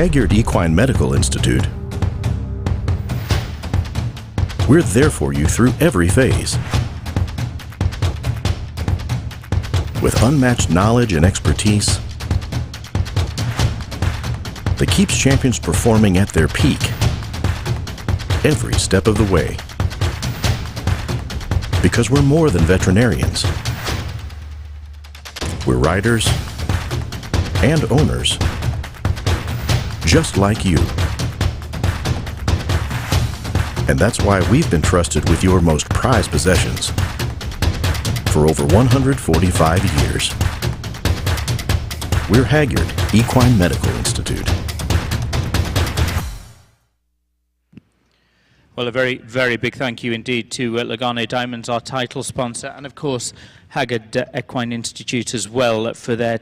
Hagyard Equine Medical Institute, we're there for you through every phase. With unmatched knowledge and expertise that keeps champions performing at their peak every step of the way. Because we're more than veterinarians. We're riders and owners, just like you. And that's why we've been trusted with your most prized possessions for over 145 years. We're Hagyard Equine Medical Institute. Well, a very, very big thank you indeed to Lugano Diamonds, our title sponsor, and of course Hagyard Equine Institute as well for their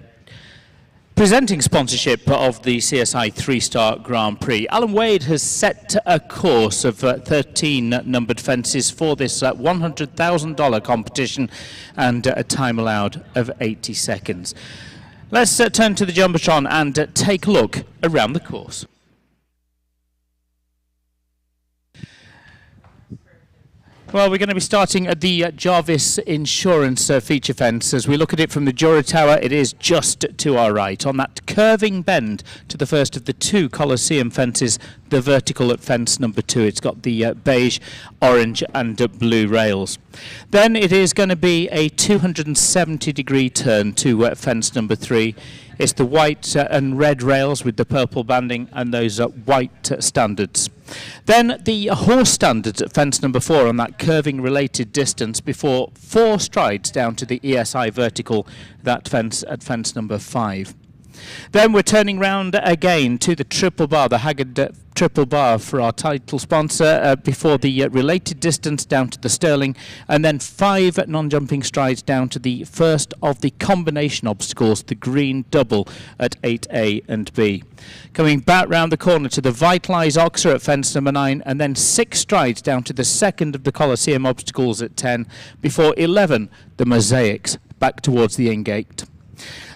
presenting sponsorship of the CSI 3-Star Grand Prix. Alan Wade has set a course of 13 numbered fences for this $100,000 competition and a time allowed of 80 seconds. Let's turn to the Jumbotron and take a look around the course. Well, we're going to be starting at the Jarvis Insurance feature fence. As we look at it from the Jura Tower, it is just to our right. On that curving bend to the first of the two Coliseum fences, the vertical at fence number 2. It's got the beige, orange and blue rails. Then it is going to be a 270-degree turn to fence number 3. It's the white and red rails with the purple banding and those white standards. Then the horse standards at fence number 4 on that curving related distance before 4 strides down to the ESI vertical, that fence at fence number 5. Then we're turning round again to the triple bar, the Hagyard triple bar for our title sponsor, before the related distance down to the Sterling, and then 5 non-jumping strides down to the first of the combination obstacles, the green double at 8A and B. Coming back round the corner to the Vitalize Oxer at fence number 9, and then 6 strides down to the second of the Coliseum obstacles at 10, before 11, the Mosaics, back towards the in-gate.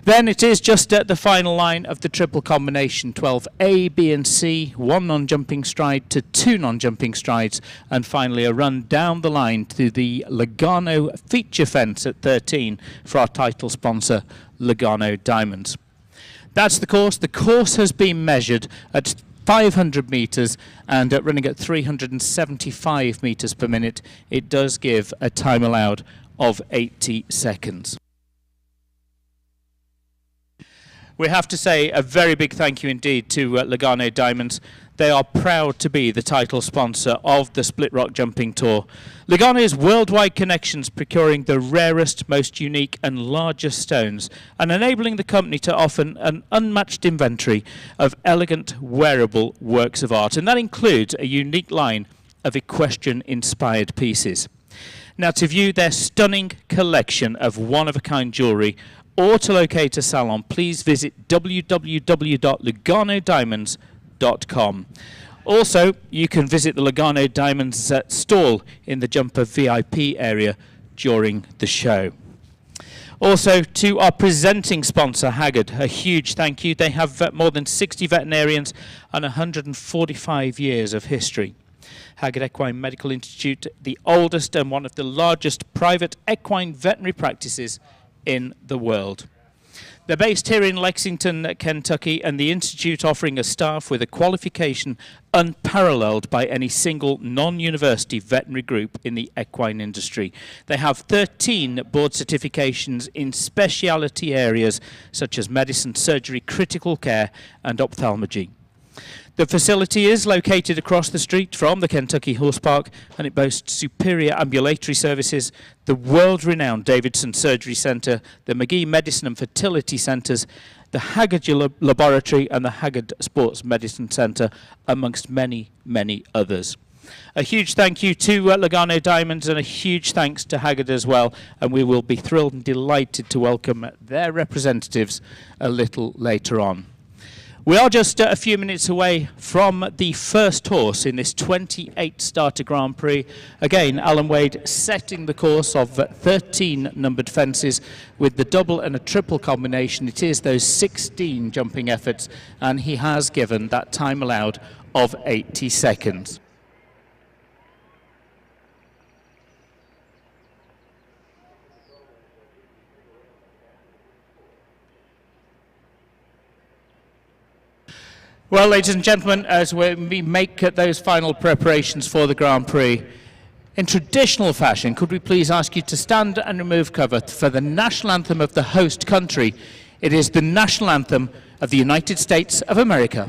Then it is just at the final line of the triple combination, 12A, B and C, 1 non-jumping stride to 2 non-jumping strides, and finally a run down the line to the Lugano feature fence at 13 for our title sponsor, Lugano Diamonds. That's the course. The course has been measured at 500 metres and running at 375 metres per minute. It does give a time allowed of 80 seconds. We have to say a very big thank you indeed to Lugano Diamonds. They are proud to be the title sponsor of the Split Rock Jumping Tour. Lugano's worldwide connections procuring the rarest, most unique and largest stones and enabling the company to offer an unmatched inventory of elegant, wearable works of art. And that includes a unique line of equestrian-inspired pieces. Now, to view their stunning collection of one-of-a-kind jewellery, or to locate a salon, please visit www.luganodiamonds.com. Also, you can visit the Lugano Diamonds stall in the Jumper VIP area during the show. Also, to our presenting sponsor, Hagyard, a huge thank you. They have more than 60 veterinarians and 145 years of history. Hagyard Equine Medical Institute, the oldest and one of the largest private equine veterinary practices in the world. They're based here in Lexington, Kentucky, and the Institute offering a staff with a qualification unparalleled by any single non-university veterinary group in the equine industry. They have 13 board certifications in specialty areas such as medicine, surgery, critical care, and ophthalmology. The facility is located across the street from the Kentucky Horse Park, and it boasts superior ambulatory services, the world-renowned Davidson Surgery Centre, the McGee Medicine and Fertility Centres, the Hagyard Laboratory and the Hagyard Sports Medicine Centre, amongst many, many others. A huge thank you to Lugano Diamonds and a huge thanks to Hagyard as well, and we will be thrilled and delighted to welcome their representatives a little later on. We are just a few minutes away from the first horse in this 28 starter Grand Prix. Again, Alan Wade setting the course of 13 numbered fences with the double and a triple combination. It is those 16 jumping efforts, and he has given that time allowed of 80 seconds. Well, ladies and gentlemen, as we make those final preparations for the Grand Prix, in traditional fashion, could we please ask you to stand and remove cover for the national anthem of the host country? It is the national anthem of the United States of America.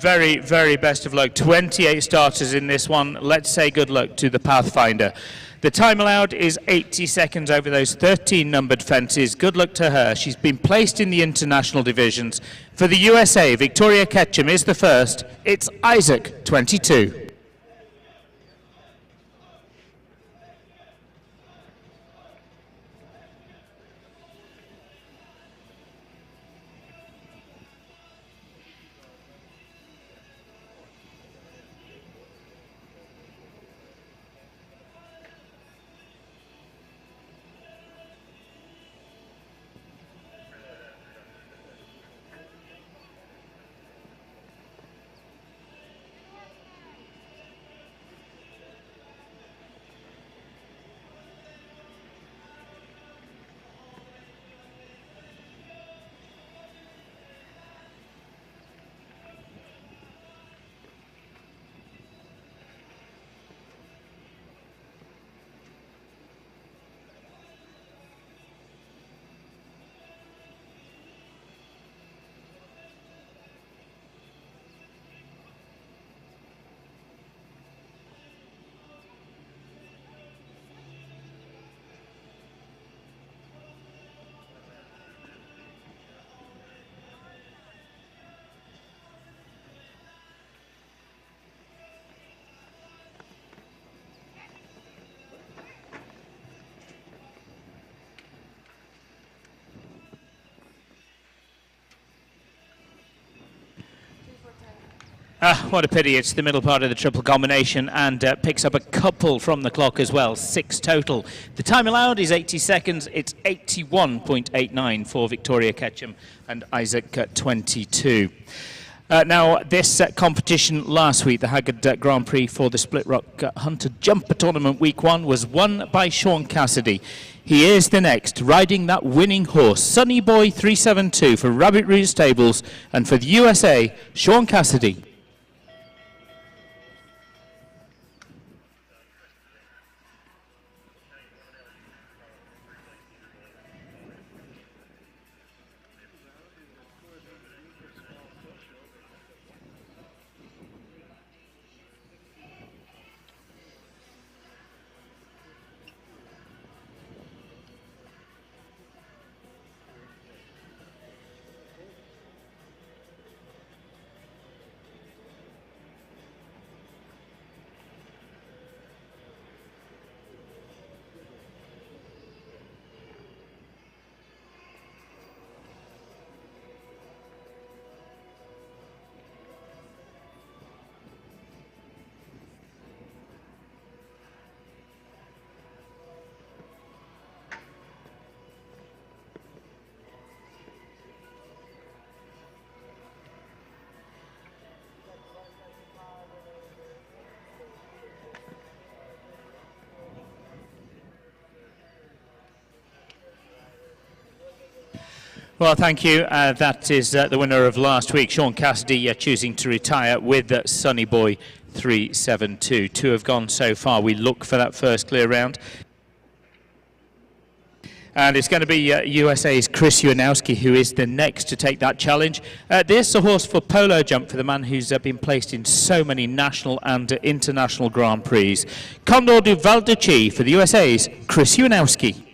Very, very best of luck. 28 starters in this one. Let's say good luck to the Pathfinder. The time allowed is 80 seconds over those 13 numbered fences. Good luck to her. She's been placed in the international divisions. For the USA, Victoria Ketchum is the first. It's Isaac, 22. What a pity. It's the middle part of the triple combination and picks up a couple from the clock as well, 6 total. The time allowed is 80 seconds. It's 81.89 for Victoria Ketchum and Isaac 22. Now, this competition last week, the Hagyard Grand Prix for the Split Rock Hunter Jumper Tournament Week 1, was won by Sean Cassidy. He is the next, riding that winning horse, Sunny Boy 372 for Rabbit Root Stables, and for the USA, Sean Cassidy. Well, thank you. That is the winner of last week, Sean Cassidy, choosing to retire with Sunny Boy 372. 2 have gone so far. We look for that first clear round. And it's going to be USA's Chris Uwanowski who is the next to take that challenge. This is a horse for polo jump for the man who's been placed in so many national and international Grand Prix. Condor du Val de Chi for the USA's Chris Uwanowski.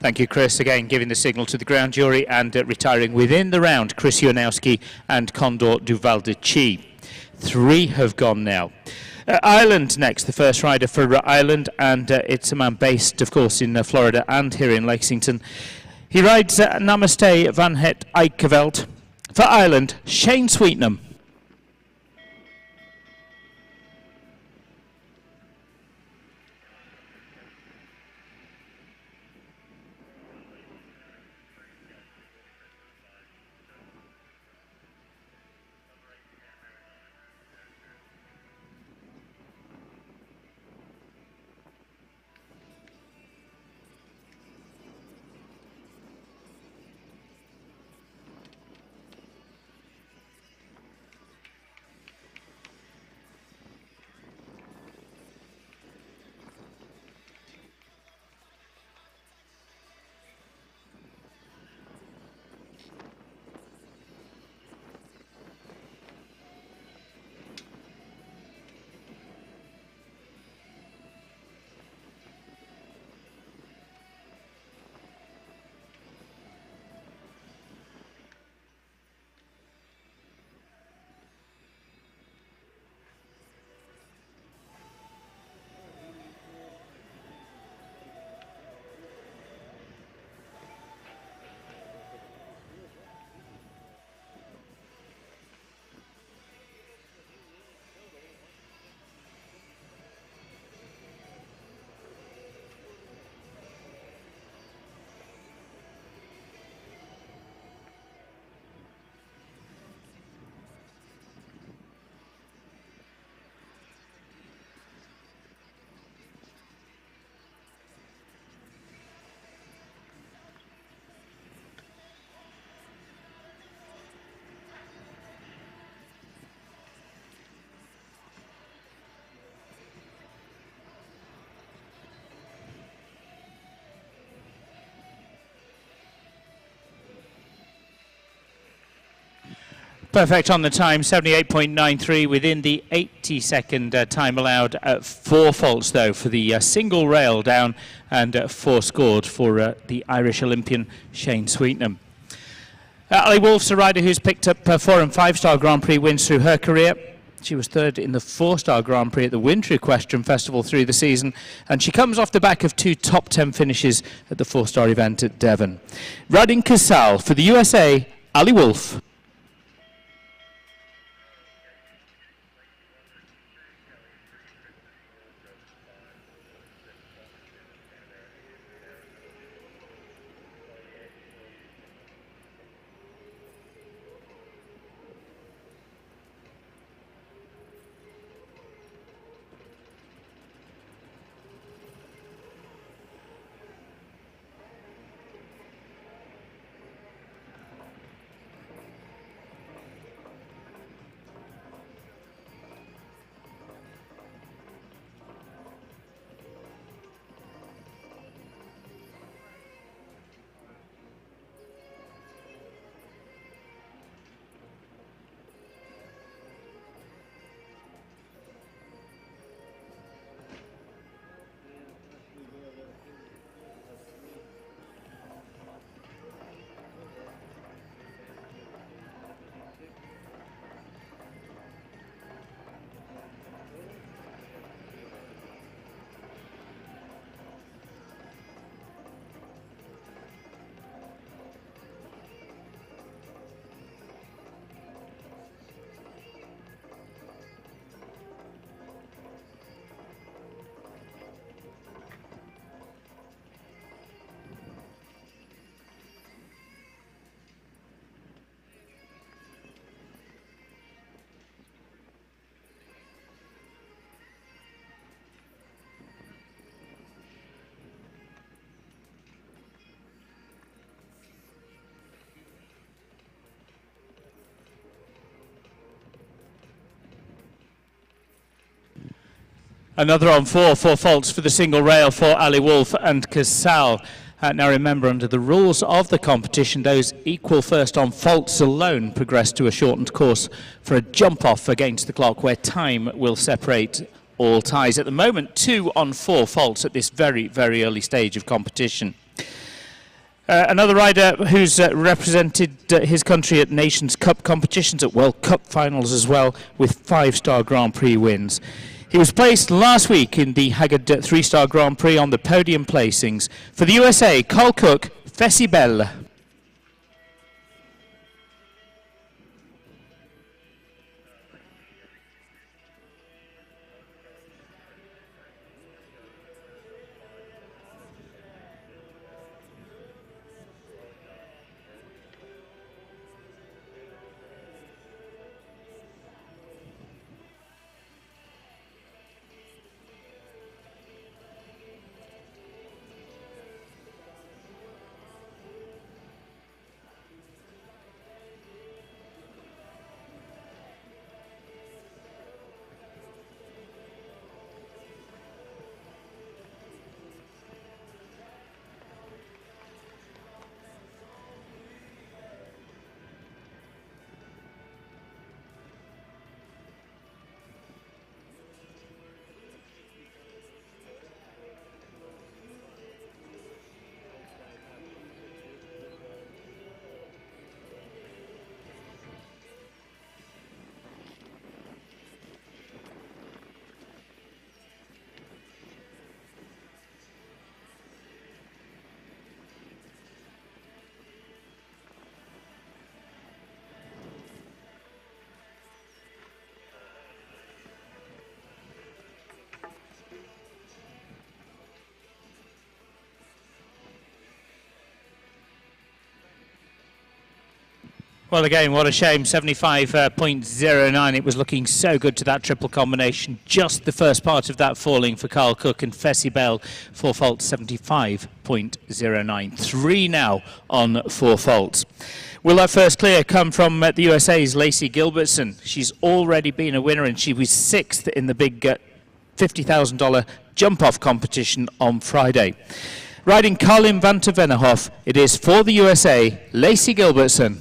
Thank you, Chris. Again, giving the signal to the ground jury and retiring within the round, Chris Uwanowski and Condor du Val de Chi. 3 have gone now. Ireland next, the first rider for Ireland, and it's a man based, of course, in Florida and here in Lexington. He rides Namaste Van Het Eikeveld. For Ireland, Shane Sweetnam. Perfect on the time, 78.93 within the 80-second time allowed. 4 faults, though, for the single rail down and 4 scored for the Irish Olympian Shane Sweetnam. Ali Wolf's a rider who's picked up 4 and 5-star Grand Prix wins through her career. She was 3rd in the 4-star Grand Prix at the Winter Equestrian Festival through the season, and she comes off the back of 2 top 10 finishes at the 4-star event at Devon. Riding Casal for the USA, Ali Wolf. Another on 4 faults for the single rail for Ali Wolf and Casal. Now remember, under the rules of the competition, those equal first on faults alone progress to a shortened course for a jump off against the clock where time will separate all ties. At the moment, 2 on 4 faults at this very, very early stage of competition. Another rider who's represented his country at Nations Cup competitions, at World Cup finals as well, with 5-star Grand Prix wins. He was placed last week in the Hagyard 3-star Grand Prix on the podium placings. For the USA, Carl Cook, Fessy Bell. Well, again, what a shame, 75.09. It was looking so good to that triple combination. Just the first part of that falling for Carl Cook and Fessy Bell. 4 faults, 75.09. 3 now on 4 faults. Will that first clear come from the USA's Lacey Gilbertson? She's already been a winner, and she was 6th in the big $50,000 jump-off competition on Friday. Riding Colin van ter Vennehoff, it is for the USA, Lacey Gilbertson.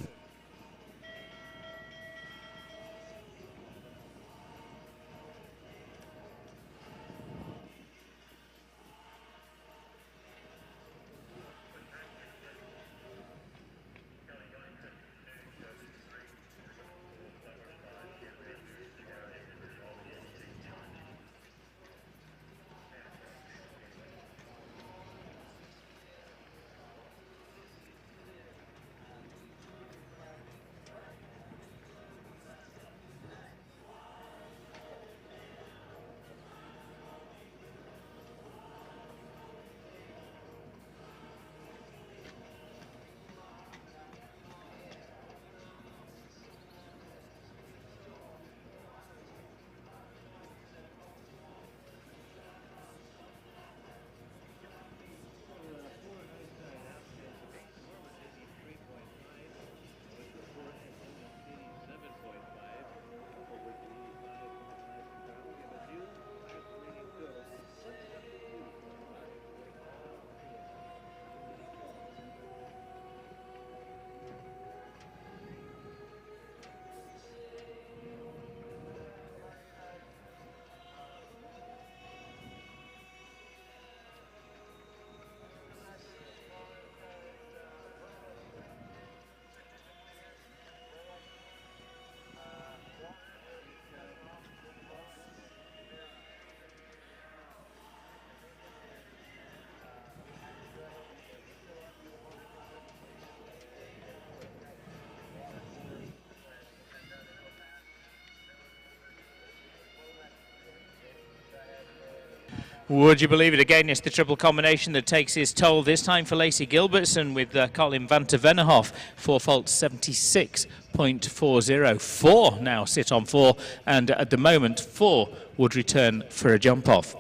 Would you believe it? Again, it's the triple combination that takes its toll, this time for Lacey Gilbertson with Colin van ter Vennehoff. 4 faults, 76.40. 4 now sit on 4, and at the moment 4 would return for a jump off.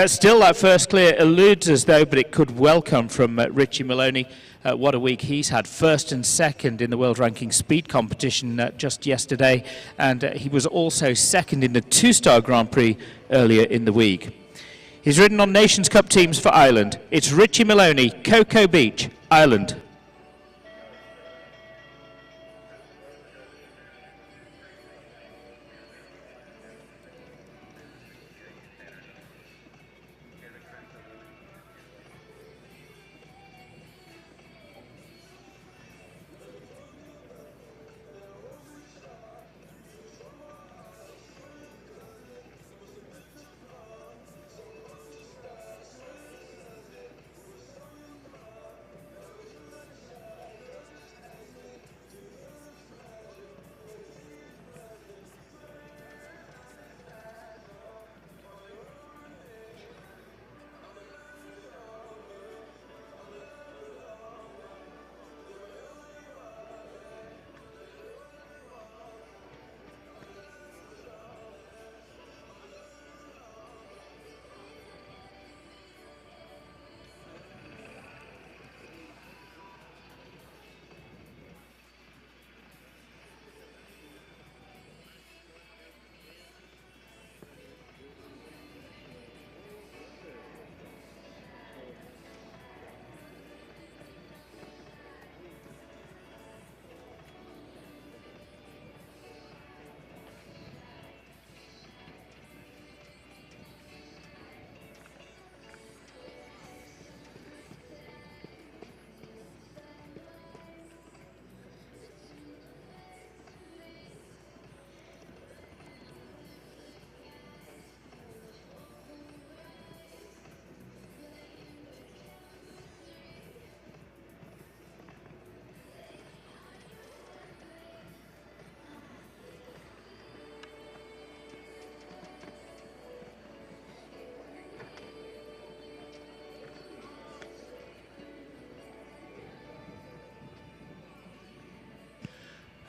Still, that first clear eludes us though, but it could well come from Richie Maloney. What a week he's had, first and second in the world ranking speed competition just yesterday, and he was also second in the 2-star Grand Prix earlier in the week. He's ridden on Nations Cup teams for Ireland. It's Richie Maloney, Cocoa Beach, Ireland.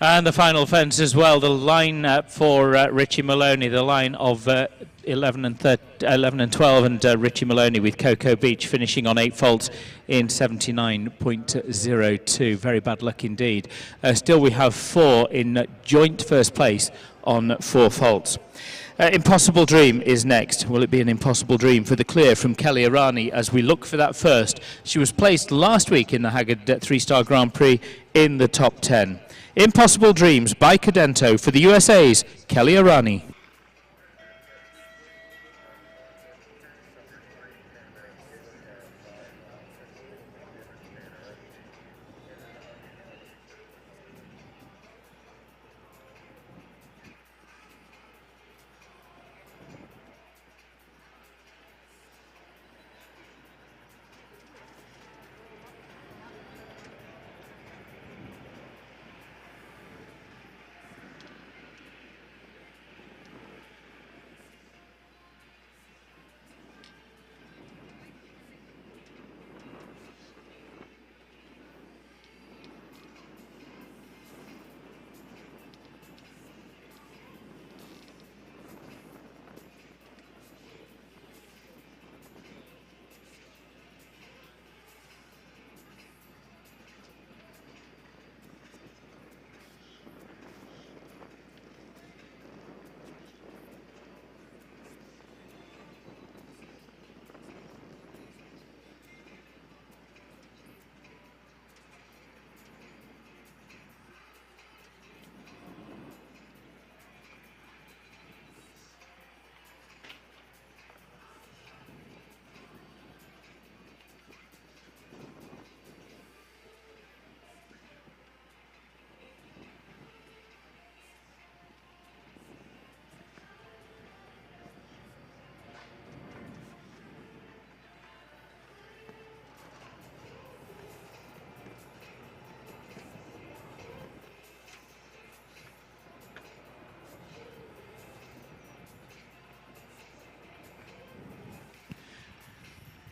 And the final fence as well, the line for Richie Maloney, the line of 11 and 12, and Richie Maloney with Cocoa Beach finishing on 8 faults in 79.02. Very bad luck indeed. Still we have 4 in joint first place on 4 faults. Impossible Dream is next. Will it be an impossible dream for the clear from Kelly Arani as we look for that first? She was placed last week in the Hagyard 3-star Grand Prix in the top 10. Impossible Dreams by Cadento for the USA's Kelly Arani.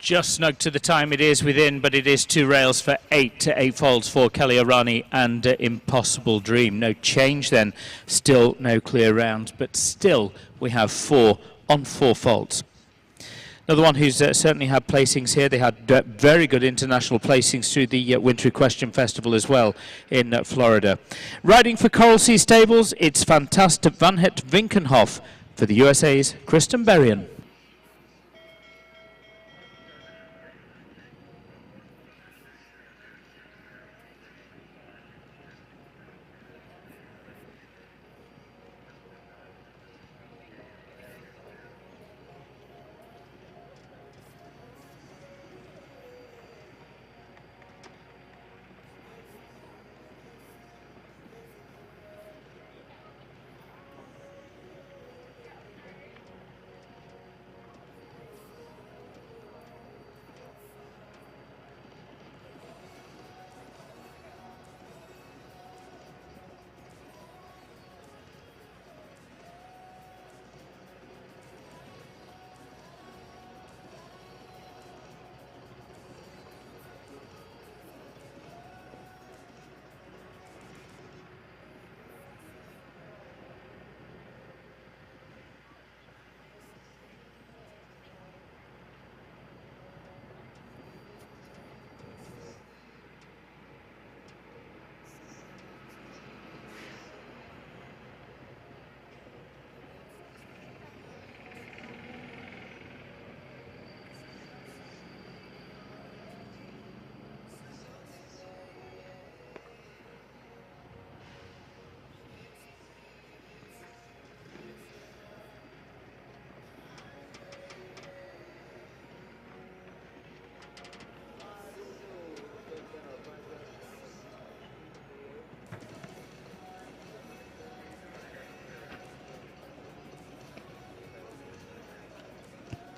Just snug to the time it is within, but it is 2 rails for 8 faults for Kelly O'Rani and Impossible Dream. No change then, still no clear rounds, but still we have 4 on 4 faults. Another one who's certainly had placings here. They had very good international placings through the Winter Equestrian Festival as well in Florida. Riding for Coral Sea Stables, it's Fantastic Van Het Vinkenhoff for the USA's Kristen Berrien.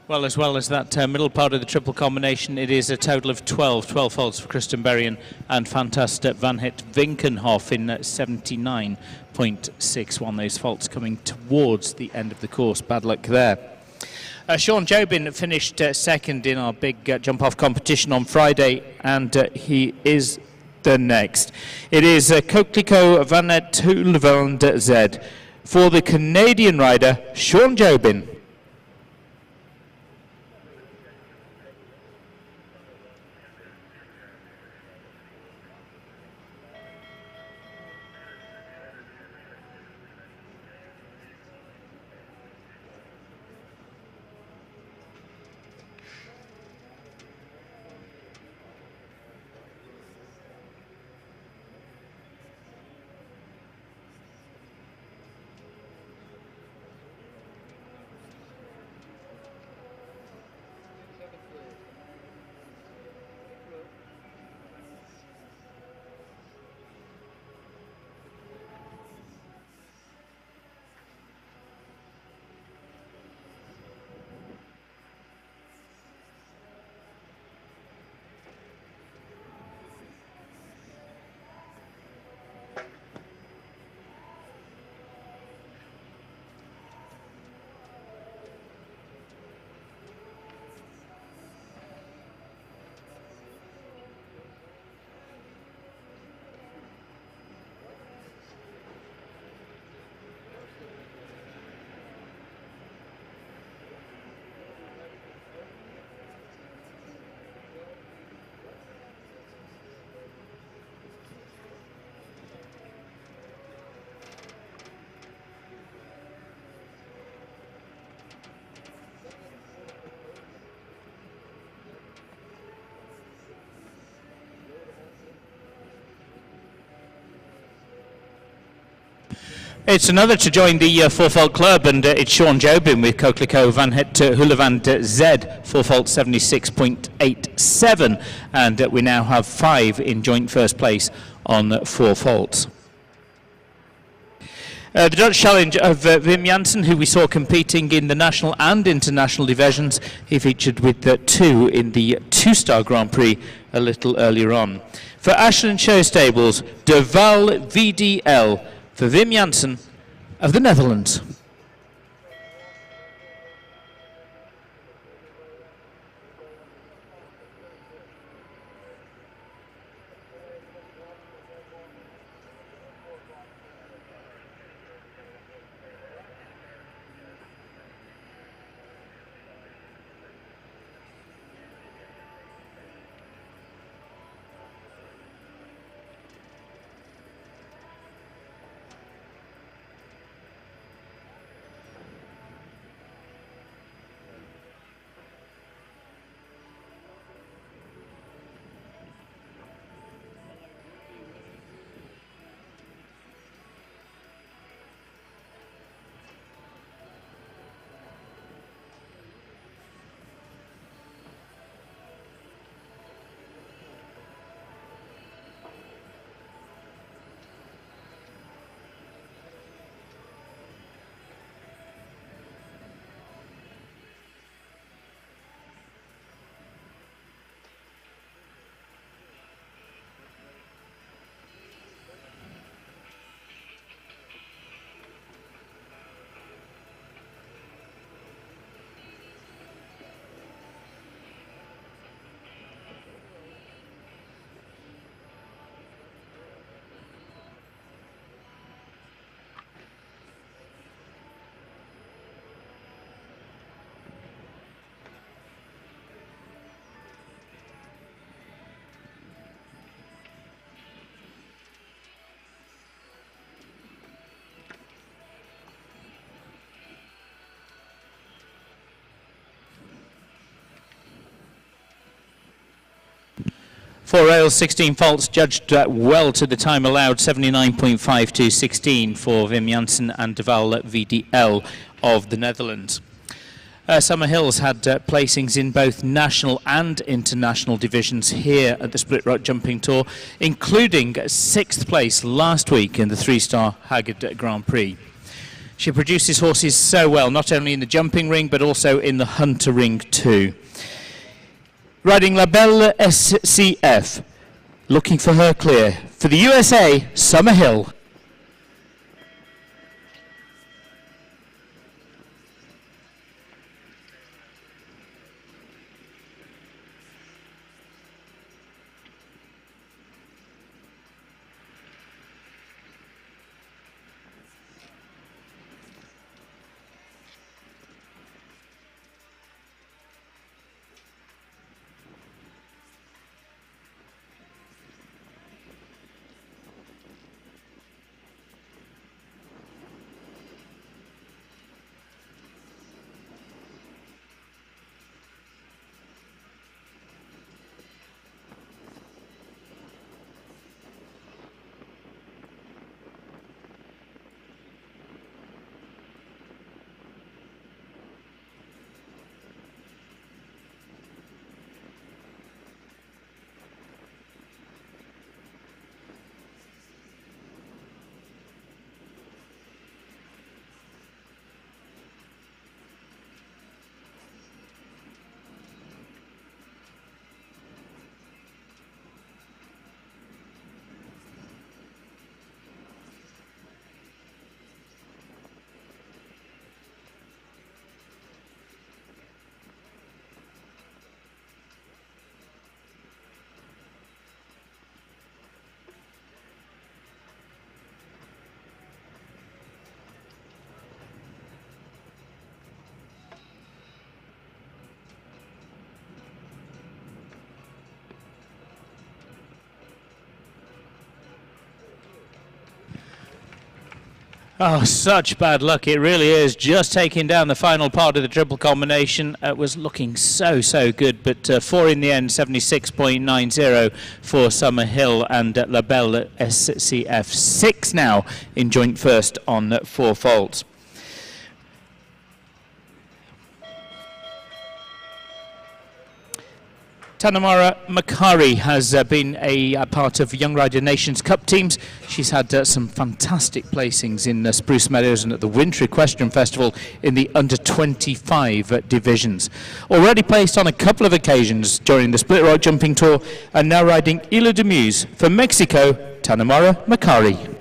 Well as that middle part of the triple combination, it is a total of 12 faults for Kristen Berrien and Fantastic Van Het Vinkenhoff in 79.61. Those faults coming towards the end of the course. Bad luck there. Sean Jobin finished second in our big jump-off competition on Friday, and he is the next. It is Coquelicot Van Het Huleveld Z for the Canadian rider Sean Jobin. It's another to join the four-fault club, and it's Sean Jobin with Coquelicot Van Het Huleveld Z, four-fault 76.87, and we now have 5 in joint first place on 4 faults. The Dutch challenge of Wim Jansen, who we saw competing in the national and international divisions. He featured with 2 in the 2-star Grand Prix a little earlier on. For Ashland Show Stables, De Val VDL for Wim Jansen of the Netherlands. 4 rails, 16 faults, judged well to the time allowed, 79.5216 for Wim Janssen and De Waal VDL of the Netherlands. Summer Hills had placings in both national and international divisions here at the Split Rock Jumping Tour, including 6th place last week in the 3-star Hagyard Grand Prix. She produces horses so well, not only in the jumping ring, but also in the hunter ring too. Riding La Belle SCF, looking for her clear. For the USA, Summer Hill. Oh, such bad luck. It really is. Just taking down the final part of the triple combination. It was looking so good, but 4 in the end, 76.90 for Summer Hill and La Belle SCF. 6 now in joint first on 4 faults. Tanamara Makari has been a part of Young Rider Nations Cup teams. She's had some fantastic placings in Spruce Meadows and at the Winter Equestrian Festival in the under-25 divisions. Already placed on a couple of occasions during the Split Rock Jumping Tour, and now riding Ile de Muse for Mexico, Tanamara Makari.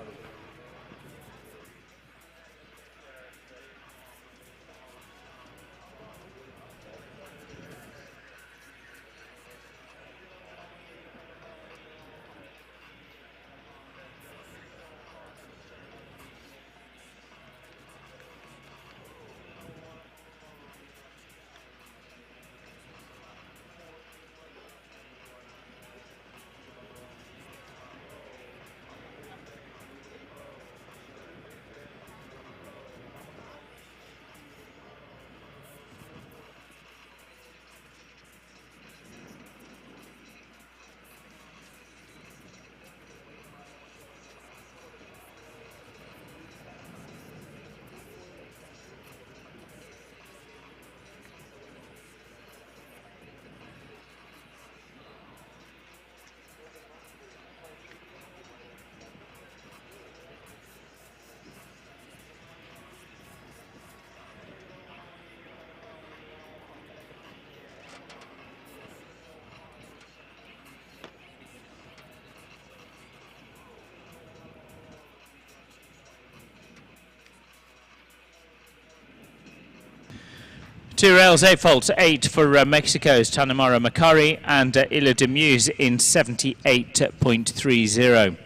Two rails, 8 faults, 8 for Mexico's Tanamara Makari and Ile de Muse in 78.30.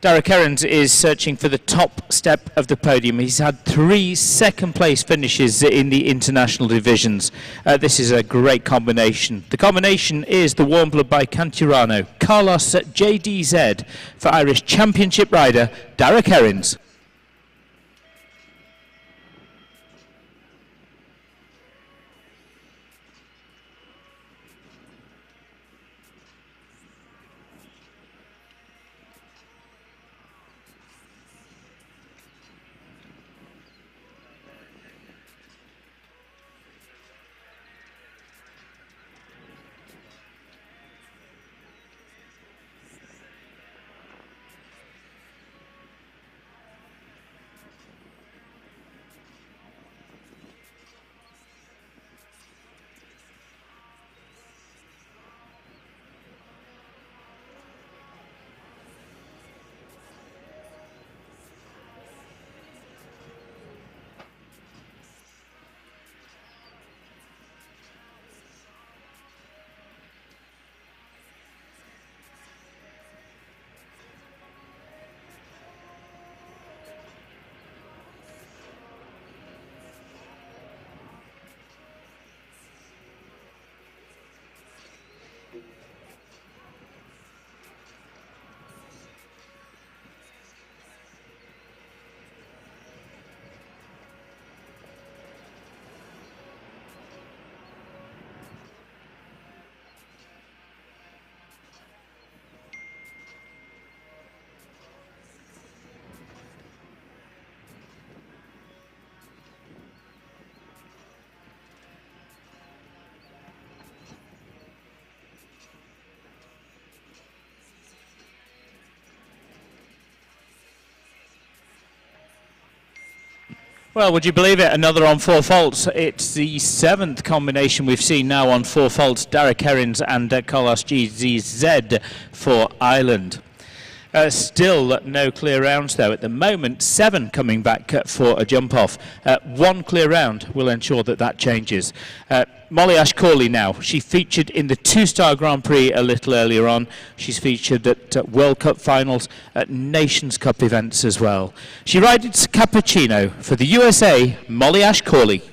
Derek Herons is searching for the top step of the podium. He's had 3 second-place finishes in the international divisions. This is a great combination. The combination is the Warm Blood by Canturano, Carlos JDZ for Irish Championship rider Derek Herons. Well, would you believe it? Another on four faults. It's the seventh combination we've seen now on four faults. Derek Herrins and Carlos GZZ for Ireland. Still no clear rounds though. At the moment, 7 coming back for a jump off. 1 clear round will ensure that that changes. Molly Ashcawley now. She featured in the 2-star Grand Prix a little earlier on. She's featured at World Cup finals, at Nations Cup events as well. She rides Cappuccino for the USA, Molly Ashcawley.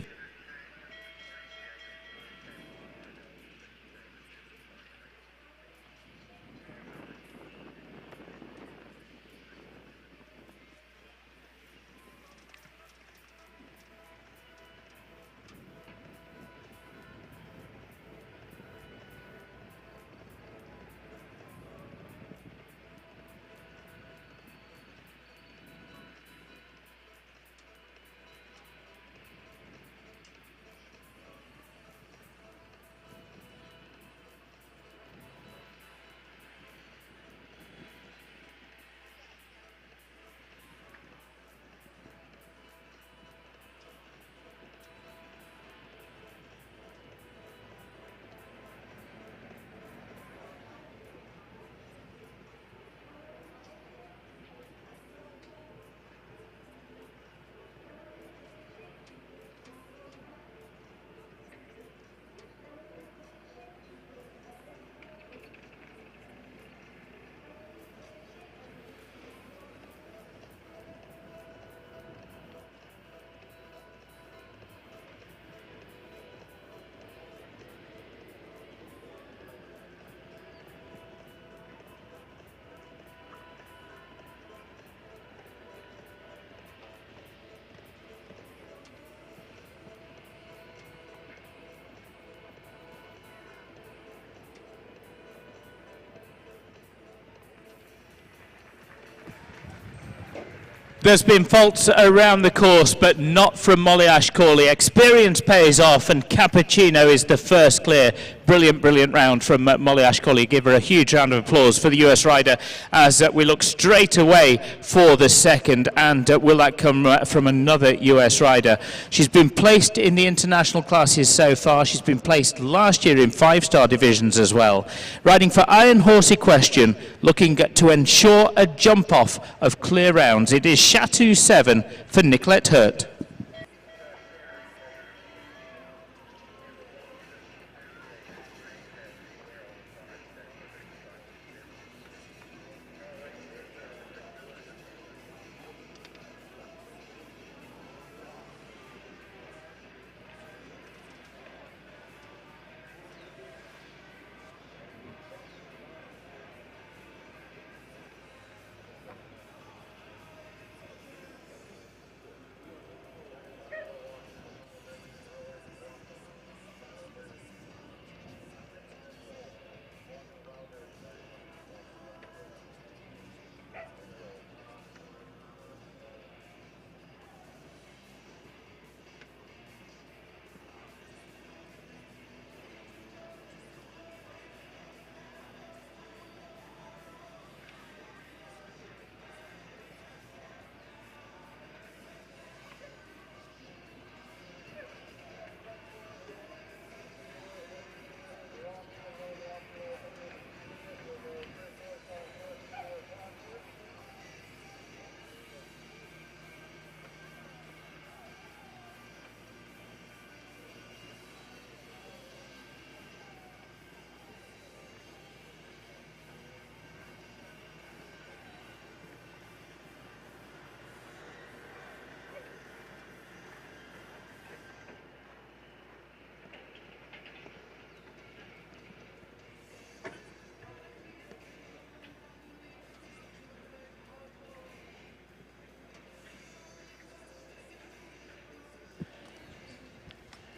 There's been faults around the course, but not from Molly Ashcawley. Experience pays off, and Cappuccino is the first clear. Brilliant, brilliant round from Molly Ashcawley. Give her a huge round of applause for the US rider as we look straight away for the second. And will that come from another US rider? She's been placed in the international classes so far. She's been placed last year in 5-star divisions as well. Riding for Iron Horse Equestrian, looking to ensure a jump off of clear rounds. It is Chateau 7 for Nicolette Hurt.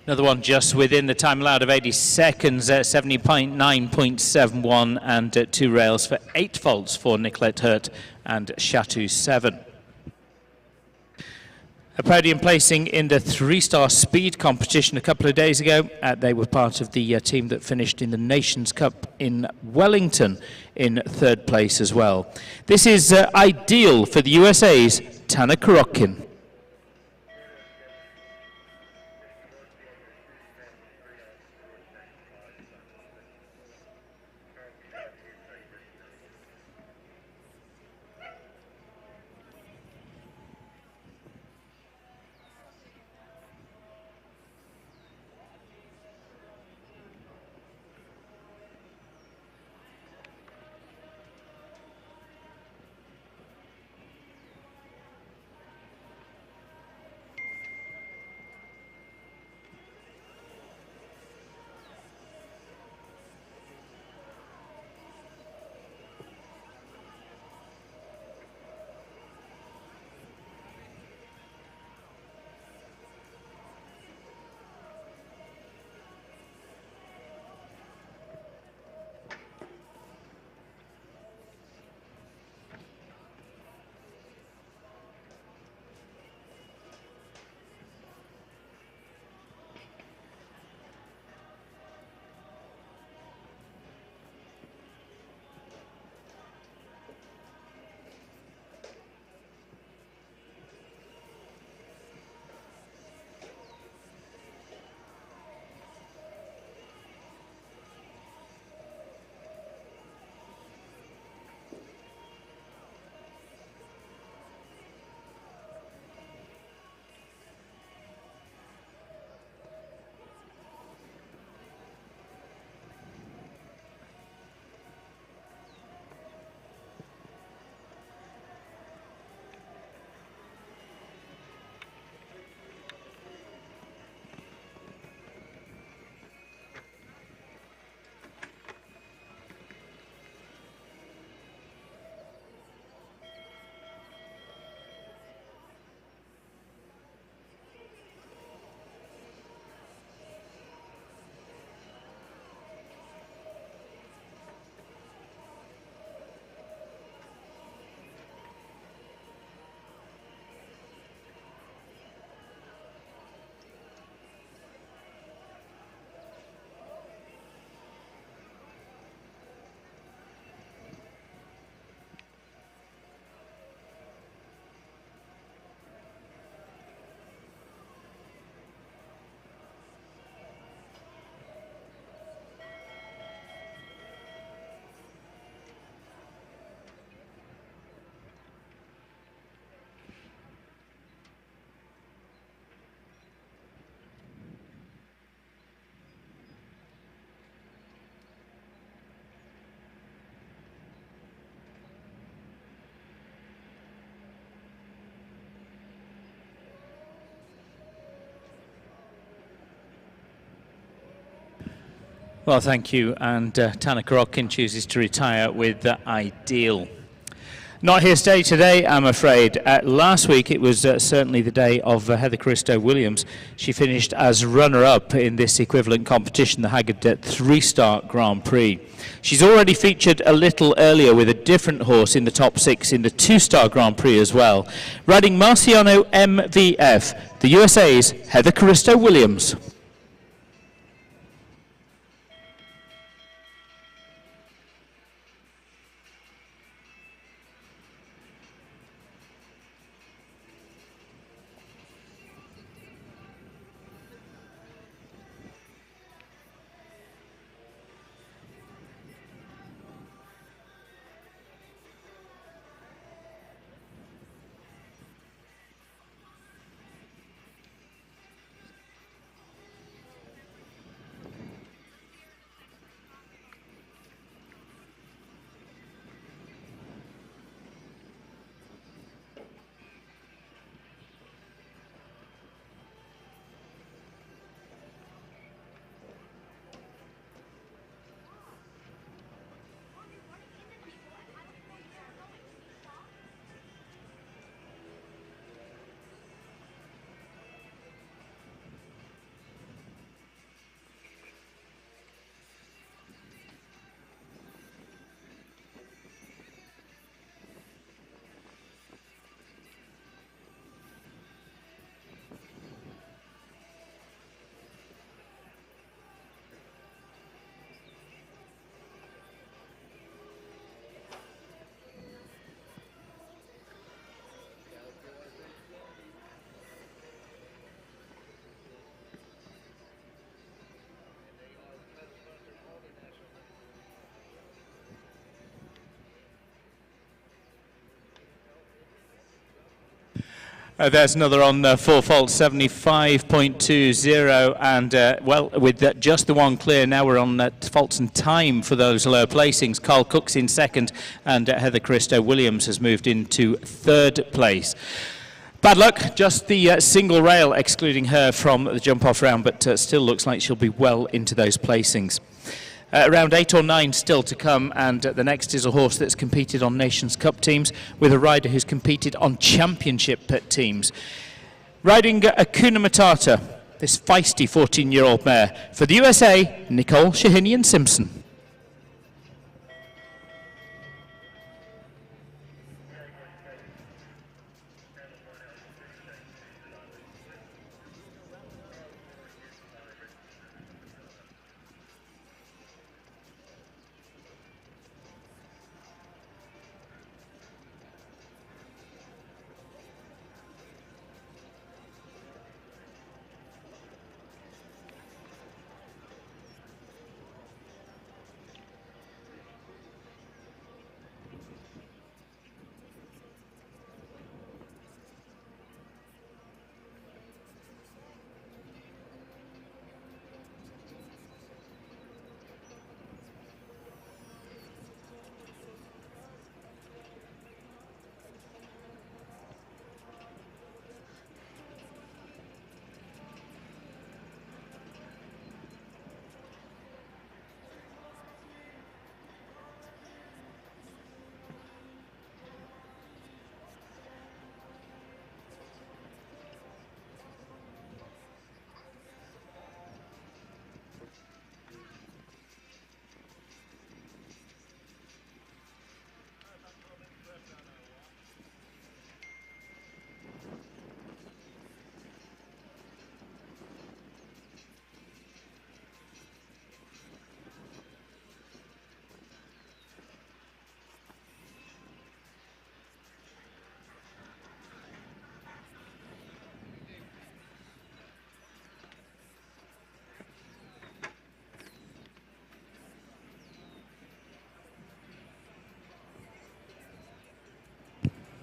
Another one just within the time allowed of 80 seconds, 70.9.71, and 2 rails for 8 faults for Nicolette Hurt and Chateau 7. A podium placing in the 3-star speed competition a couple of days ago. They were part of the team that finished in the Nations Cup in Wellington in 3rd place as well. This is ideal for the USA's Tana Korotkin. Well, thank you. And Tanaka Rockin chooses to retire with Ideal. Not here to stay today, I'm afraid. Last week it was certainly the day of Heather Christo-Williams. She finished as runner-up in this equivalent competition, the Hagyard 3-star Grand Prix. She's already featured a little earlier with a different horse in the top 6 in the 2-star Grand Prix as well. Riding Marciano MVF, the USA's Heather Christo-Williams. There's another on 4 faults, 75.20, and well, with just the one clear, now we're on faults and time for those lower placings. Carl Cook's in second, and Heather Christo-Williams has moved into third place. Bad luck, just the single rail excluding her from the jump-off round, but still looks like she'll be well into those placings. Around 8 or 9 still to come, and the next is a horse that's competed on Nations Cup teams with a rider who's competed on championship teams. Riding Hakuna Matata, this feisty 14-year-old mare. For the USA, Nicole Shahinian-Simpson.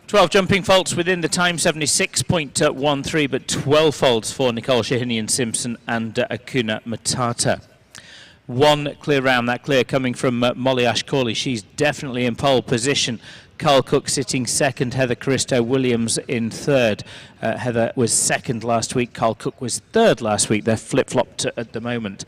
Twelve jumping faults within the time, 76.13, but 12 faults for Nicole Shahinian-Simpson and Hakuna Matata. One clear round, that clear coming from Molly Ashcawley. She's definitely in pole position. Carl Cook sitting second, Heather Christo-Williams in third. Heather was second last week, Carl Cook was third last week. They're flip-flopped at the moment.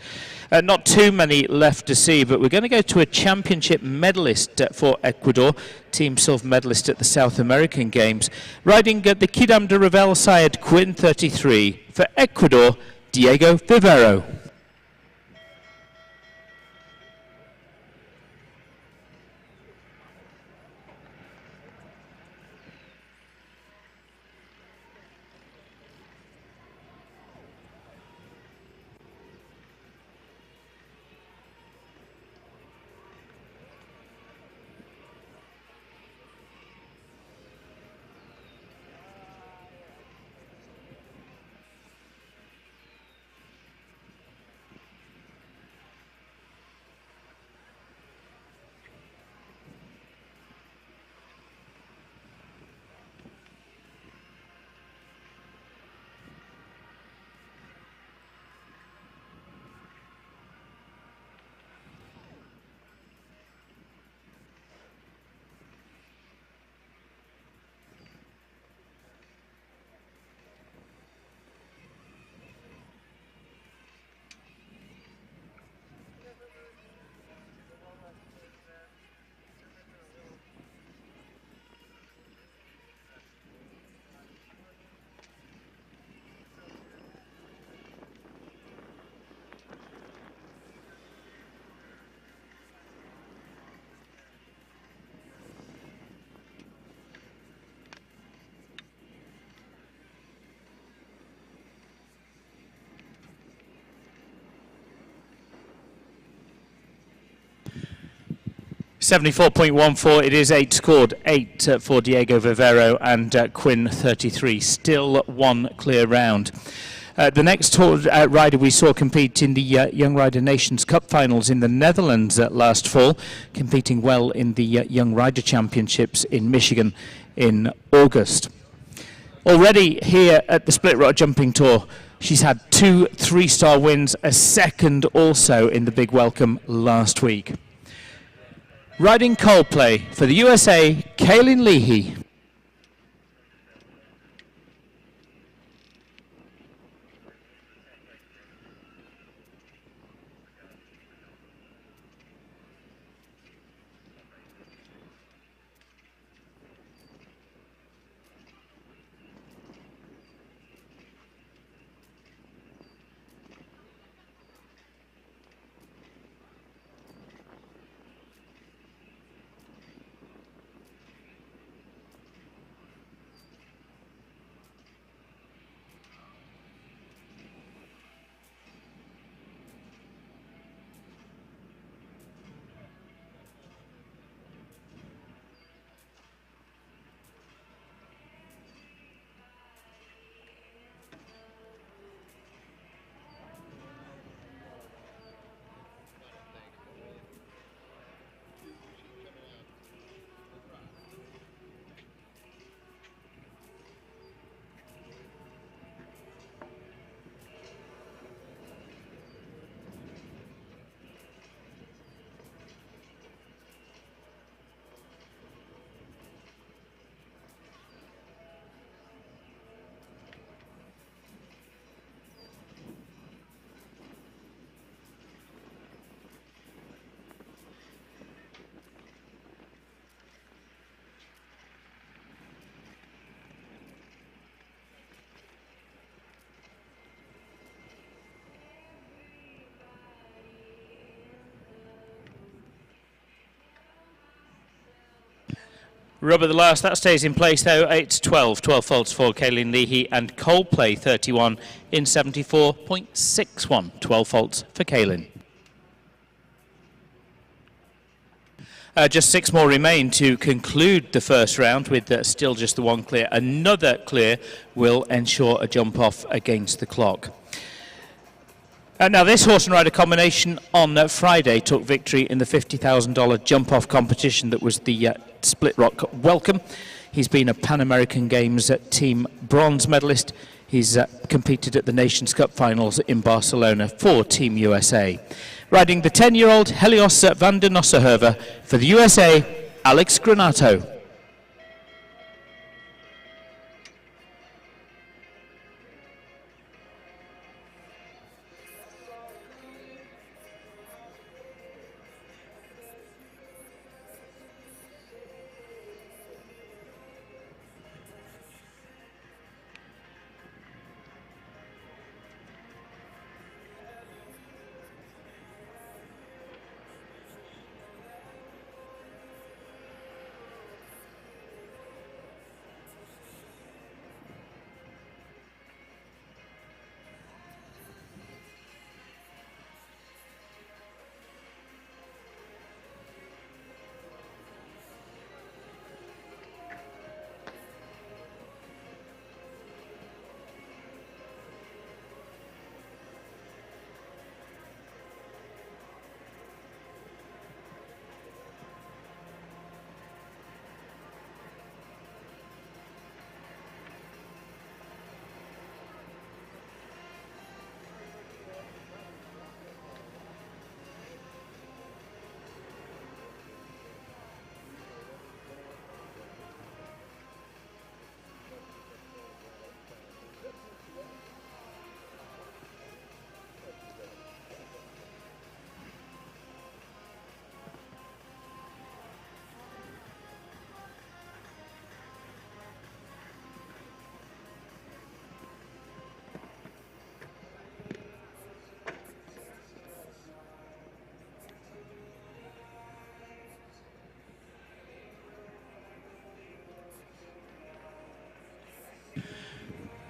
Not too many left to see, but we're going to go to a championship medalist for Ecuador, team silver medalist at the South American Games. Riding at the Kidam de Revel side, Quinn 33. For Ecuador, Diego Vivero. $74.14, it is 8 scored, 8 for Diego Vivero and Quinn 33, still one clear round. The next rider we saw compete in the Young Rider Nations Cup finals in the Netherlands last fall, competing well in the Young Rider Championships in Michigan in August. Already here at the Split Rock Jumping Tour, she's had 2 3-star wins, a second also in the Big Welcome last week. Riding Coldplay for the USA, Kaylin Leahy. Rubber the last, that stays in place though. It's 12 faults for Kaylin Leahy and Coldplay 31 in 74.61. 12 faults for Kaylin. Just 6 more remain to conclude the first round with still just the one clear. Another clear will ensure a jump off against the clock. Now this horse and rider combination on Friday took victory in the $50,000 jump off competition that was the Split Rock Welcome. He's been a Pan American Games team bronze medalist. He's competed at the Nations Cup finals in Barcelona for Team USA. Riding the 10-year-old Helios van der Nossenhoeve for the USA, Alex Granato.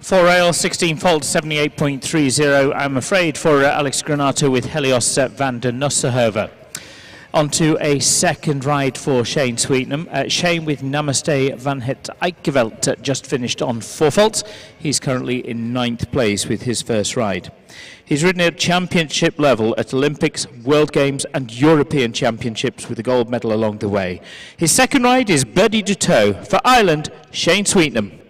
For rail, 16 faults, 78.30. I'm afraid for Alex Granato with Helios van der Nussenhoven. On to a second ride for Shane Sweetnam. Shane with Namaste van het Eikeveld just finished on 4 faults. He's currently in 9th place with his first ride. He's ridden at championship level at Olympics, World Games and European Championships with a gold medal along the way. His second ride is Birdie Duteau. For Ireland, Shane Sweetnam.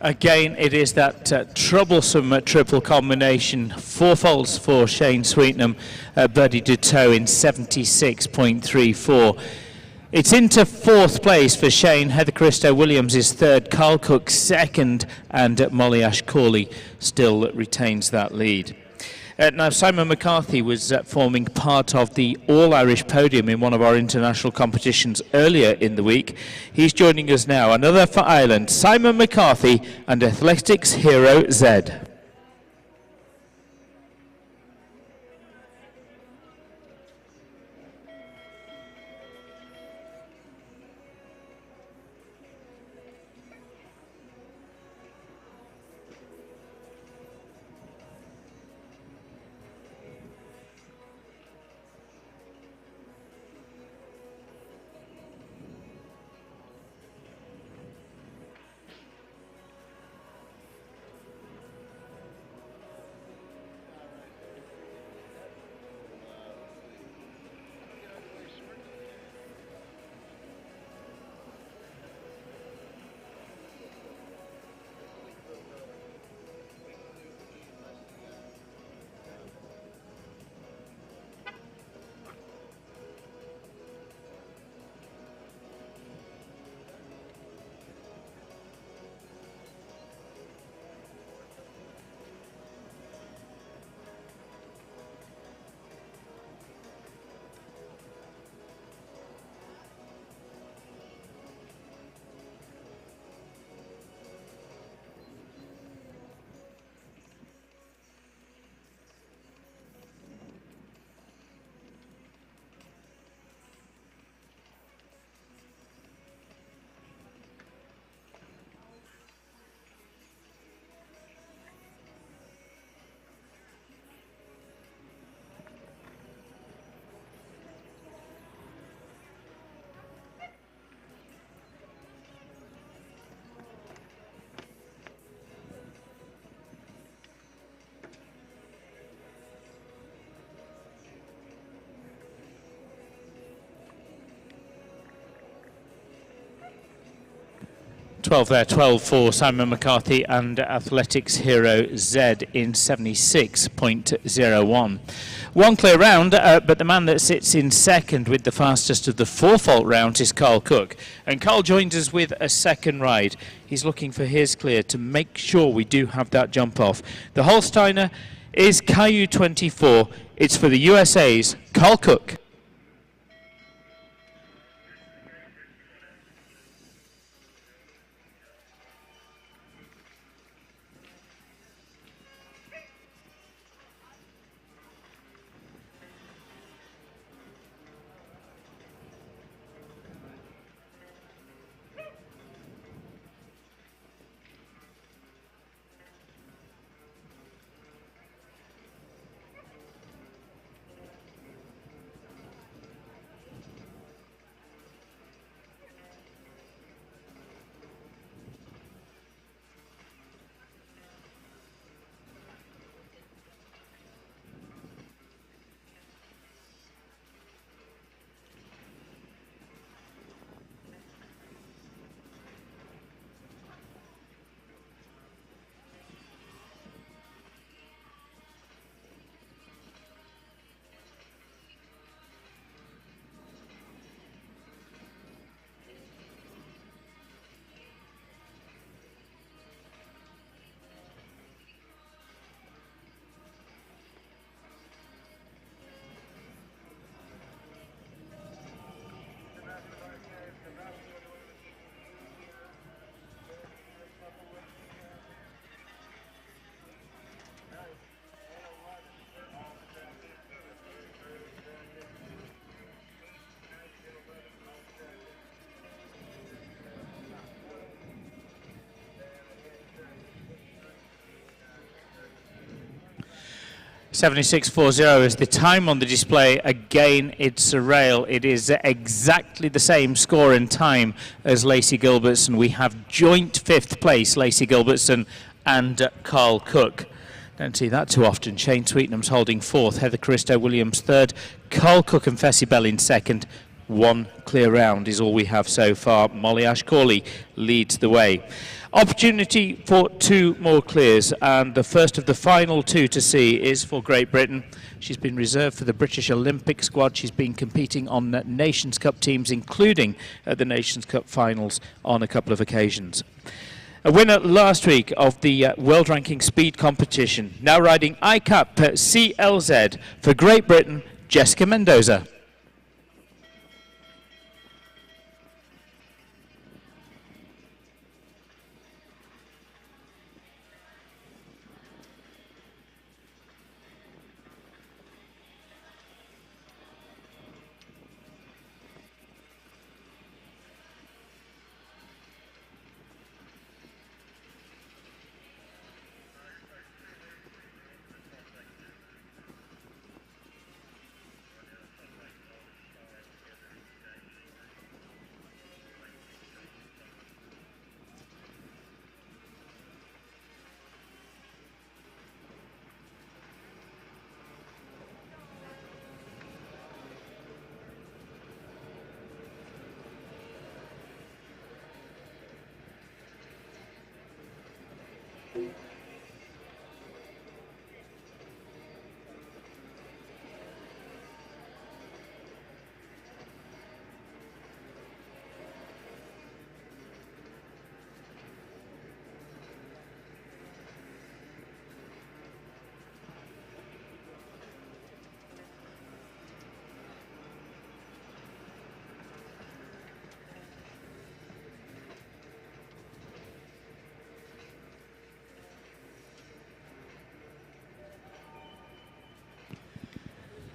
Again, it is that troublesome triple combination. 4 faults for Shane Sweetnam, Birdie Duteau in 76.34. It's into 4th place for Shane. Heather Christo Williams is 3rd, Carl Cook 2nd, and Molly Ash-Corley still retains that lead. Now, Simon McCarthy was forming part of the All-Irish podium in one of our international competitions earlier in the week. He's joining us now. Another for Ireland, Simon McCarthy and Athletics Hero Z. 12 there, 12 for Simon McCarthy and Athletics Hero Z in 76.01. One clear round, but the man that sits in second with the fastest of the 4 fault rounds is Carl Cook. And Carl joins us with a second ride. He's looking for his clear to make sure we do have that jump off. The Holsteiner is Caillou 24. It's for the USA's Carl Cook. .76.40 is the time on the display. Again, it's a rail. It is exactly the same score and time as Lacey Gilbertson. We have joint 5th place, Lacey Gilbertson and Carl Cook. Don't see that too often. Shane Sweetnam's holding 4th, Heather Christo Williams 3rd, Carl Cook and Fessy Bell in 2nd. 1 clear round is all we have so far. Molly Ash-Corley leads the way. Opportunity for 2 more clears, and the first of the final 2 to see is for Great Britain. She's been reserved for the British Olympic squad. She's been competing on Nations Cup teams, including at the Nations Cup finals on a couple of occasions. A winner last week of the World Ranking Speed competition, now riding ICAP CLZ for Great Britain, Jessica Mendoza.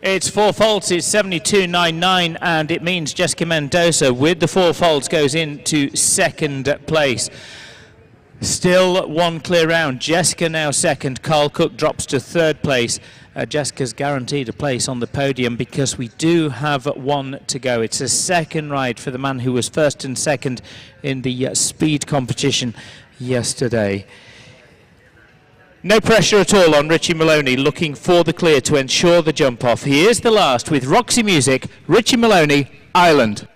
It's 4 faults, it's 72.99, and it means Jessica Mendoza with the 4 faults goes into 2nd place. Still 1 clear round. Jessica now 2nd. Carl Cook drops to 3rd place. Jessica's guaranteed a place on the podium because we do have 1 to go. It's a 2nd ride for the man who was 1st and 2nd in the speed competition yesterday. No pressure at all on Richie Maloney, looking for the clear to ensure the jump off. He is the last with Roxy Music, Richie Maloney, Ireland.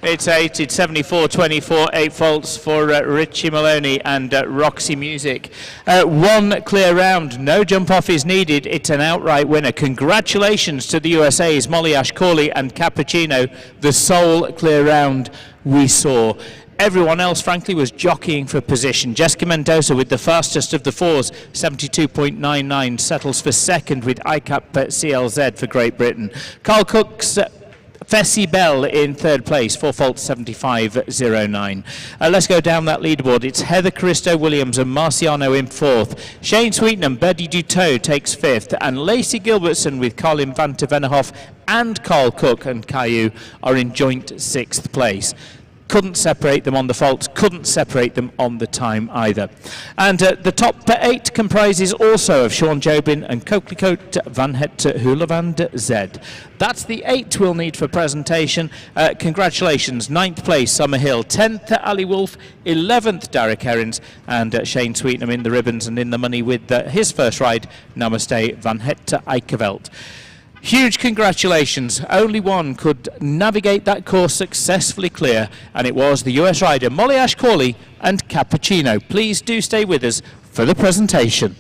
It's 8, it's 74-24, 8 faults for Richie Maloney and Roxy Music. One clear round, no jump off is needed, it's an outright winner. Congratulations to the USA's Molly Ashcawley and Cappuccino, the sole clear round we saw. Everyone else, frankly, was jockeying for position. Jessica Mendoza with the fastest of the fours, 72.99, settles for second with ICAP CLZ for Great Britain. Carl Cook's Fessy Bell in third place, 4 faults 75.09. Let's go down that leaderboard. It's Heather Caristo Williams and Marciano in fourth. Shane Sweetnam, Birdie Duteau takes fifth, and Lacey Gilbertson with Colin van ter Vennehoff and Carl Cook and Caillou are in joint sixth place. Couldn't separate them on the faults, couldn't separate them on the time either. And the top 8 comprises also of Sean Jobin and Coquelicot Van Het Houlavand Z. That's the 8 we'll need for presentation. Congratulations, 9th place Summerhill, 10th Ali Wolf, 11th Derek Herrins, and Shane Sweetnam in the ribbons and in the money with his first ride, Namaste Van Het Eikeveld. Huge congratulations. Only one could navigate that course successfully clear, and it was the US rider Molly Ashcawley and Cappuccino. Please do stay with us for the presentation.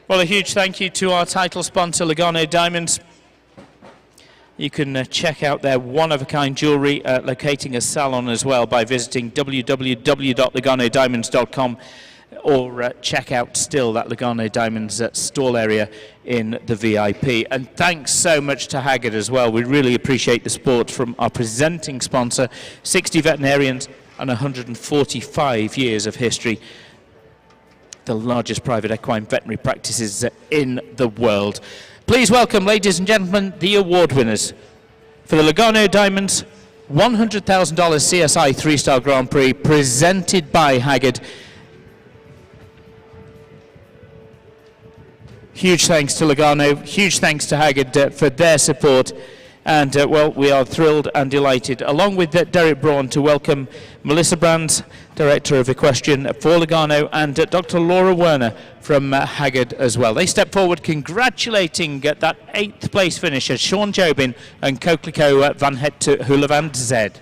Well, a huge thank you to our title sponsor, Lugano Diamonds. You can check out their one-of-a-kind jewellery, locating a salon as well by visiting www.luganodiamonds.com, or check out still that Lugano Diamonds stall area in the VIP. And thanks so much to Hagyard as well. We really appreciate the support from our presenting sponsor, 60 veterinarians and 145 years of history. The largest private equine veterinary practices in the world. Please welcome, ladies and gentlemen, the award winners for the Lugano Diamonds $100,000 CSI 3-star Grand Prix presented by Hagyard. Huge thanks to Lugano, huge thanks to Hagyard for their support. And, well, we are thrilled and delighted, along with Derek Braun, to welcome Melissa Brands, Director of Equestrian for Lugano, and Dr. Laura Werner from Hagyard as well. They step forward congratulating that 8th place finisher, Sean Jobin and Coquelicot Van Het Hulevand Z.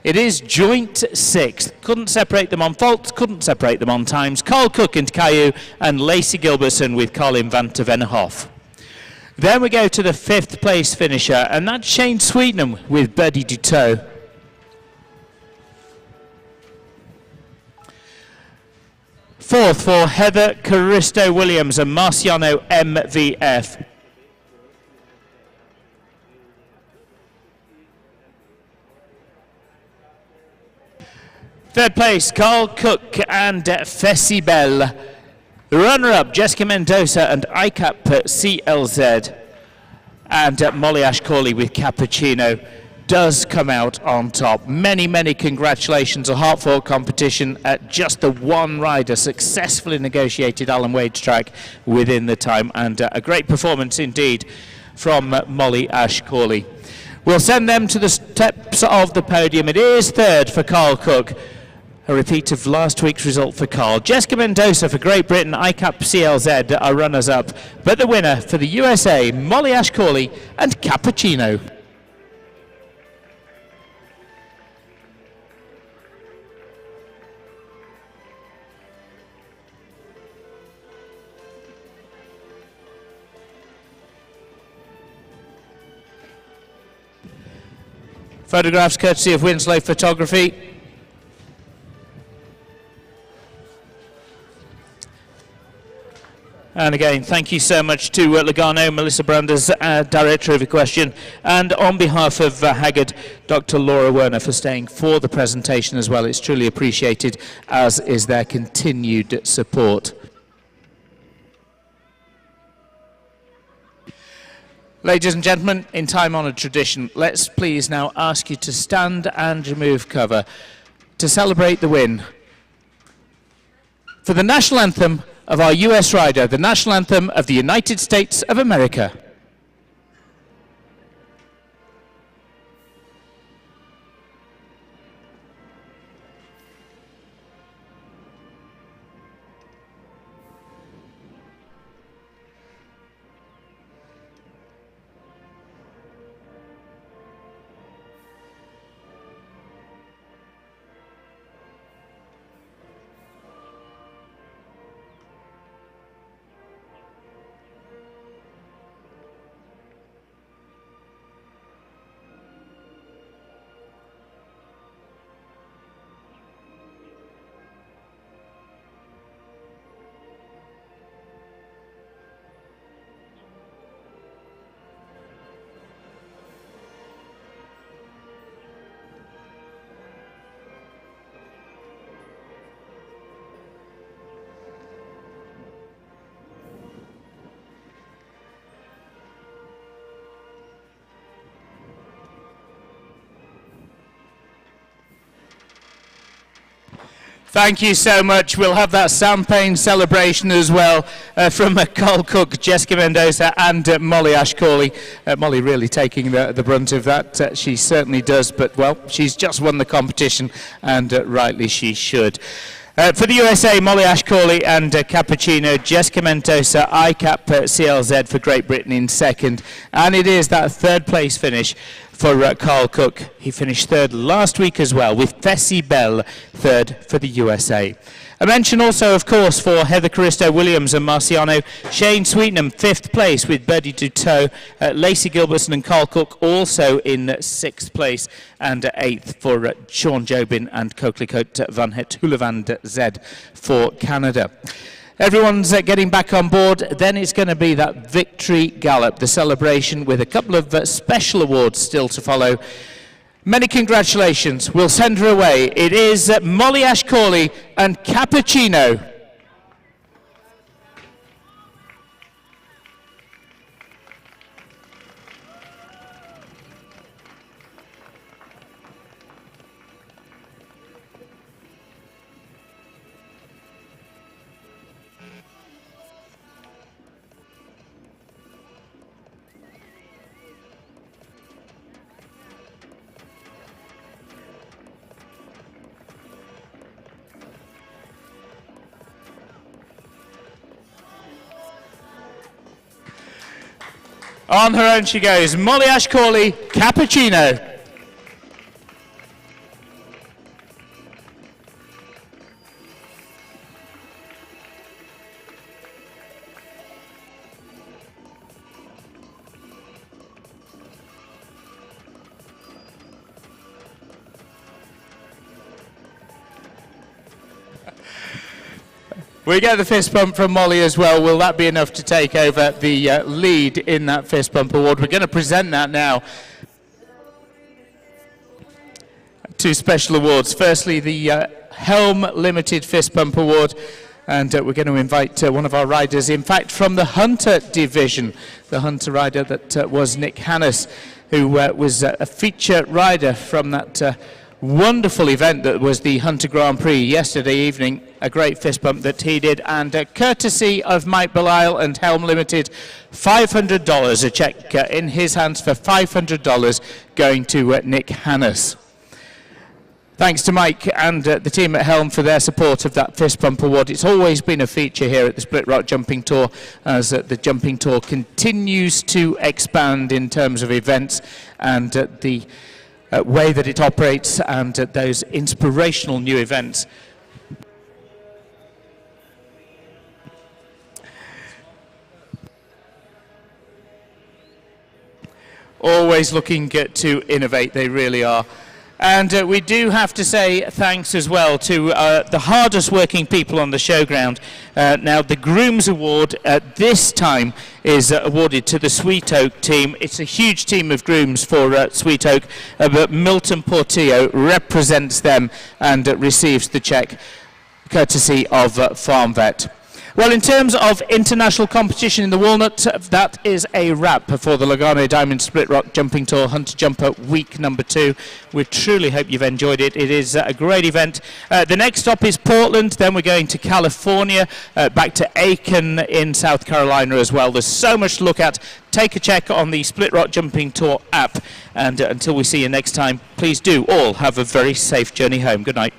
It is joint 6th. Couldn't separate them on faults, couldn't separate them on times. Carl Cook and Caillou, and Lacey Gilbertson with Colin van ter Vennehoff. Then we go to the 5th place finisher, and that's Shane Sweetnam with Birdie du Toe. Fourth for Heather Caristo Williams and Marciano MVF. Third place, Carl Cook and Fessy Bell. Runner-up, Jessica Mendoza and ICAP CLZ. And Molly Ash-Corley with Cappuccino does come out on top. Many, many congratulations. A hard-fought competition at just the one rider successfully negotiated Alan Wade's track within the time, and a great performance indeed from Molly Ash-Corley. We'll send them to the steps of the podium. It is third for Carl Cook. A repeat of last week's result for Carl. Jessica Mendoza for Great Britain, ICAP CLZ are runners-up, but the winner for the USA, Molly Ash-Corley and Cappuccino. Photographs courtesy of Winslow Photography. And again, thank you so much to Lugano, Melissa Brandes, Director of Equestrian, and on behalf of Hagyard, Dr. Laura Werner, for staying for the presentation as well. It's truly appreciated, as is their continued support. Ladies and gentlemen, in time-honoured tradition, let's please now ask you to stand and remove cover to celebrate the win for the national anthem of our US rider, the national anthem of the United States of America. Thank you so much. We'll have that champagne celebration as well from Carl Cook, Jessica Mendoza and Molly Ash-Corley. Molly really taking the brunt of that. She certainly does, but, well, she's just won the competition, and rightly she should. For the USA, Molly Ash-Corley and Cappuccino, Jessica Mendoza, ICAP CLZ for Great Britain in second. And it is that third place finish for Carl Cook. He finished third last week as well, with Fessy Bell third for the USA. A mention also, of course, for Heather Caristo Williams and Marciano. Shane Sweetnam, fifth place with Birdie du Toe. Lacey Gilbertson and Carl Cook also in sixth place. And eighth for Sean Jobin and Coquelicot Van Het Hulevand Z for Canada. Everyone's getting back on board. Then it's going to be that victory gallop, the celebration with a couple of special awards still to follow. Many congratulations. We'll send her away. It is Molly Ash-Corley and Cappuccino. On her own she goes. Molly Ashcawley, Cappuccino. We get the fist bump from Molly as well. Will that be enough to take over the lead in that fist bump award? We're going to present that now. Two special awards. Firstly, the Helm Limited Fist Bump Award. And we're going to invite one of our riders, in fact, from the Hunter division, the Hunter rider that was Nick Hannes, who was a feature rider from that wonderful event that was the Hunter Grand Prix yesterday evening. A great fist bump that he did, and courtesy of Mike Belisle and Helm Limited, $500, a check in his hands for $500 going to Nick Hannes. Thanks to Mike and the team at Helm for their support of that fist bump award. It's always been a feature here at the Split Rock Jumping Tour as the Jumping Tour continues to expand in terms of events and the way that it operates and those inspirational new events. Always looking to innovate, they really are. And we do have to say thanks as well to the hardest working people on the showground. Now, the Grooms Award at this time is awarded to the Sweet Oak team. It's a huge team of grooms for Sweet Oak, but Milton Portillo represents them and receives the cheque courtesy of Farm Vet. Well, in terms of international competition in the Walnut, that is a wrap for the Lugano Diamond Split Rock Jumping Tour Hunter Jumper week number 2. We truly hope you've enjoyed it. It is a great event. The next stop is Portland, then we're going to California, back to Aiken in South Carolina as well. There's so much to look at. Take a check on the Split Rock Jumping Tour app, and until we see you next time, please do all have a very safe journey home. Good night.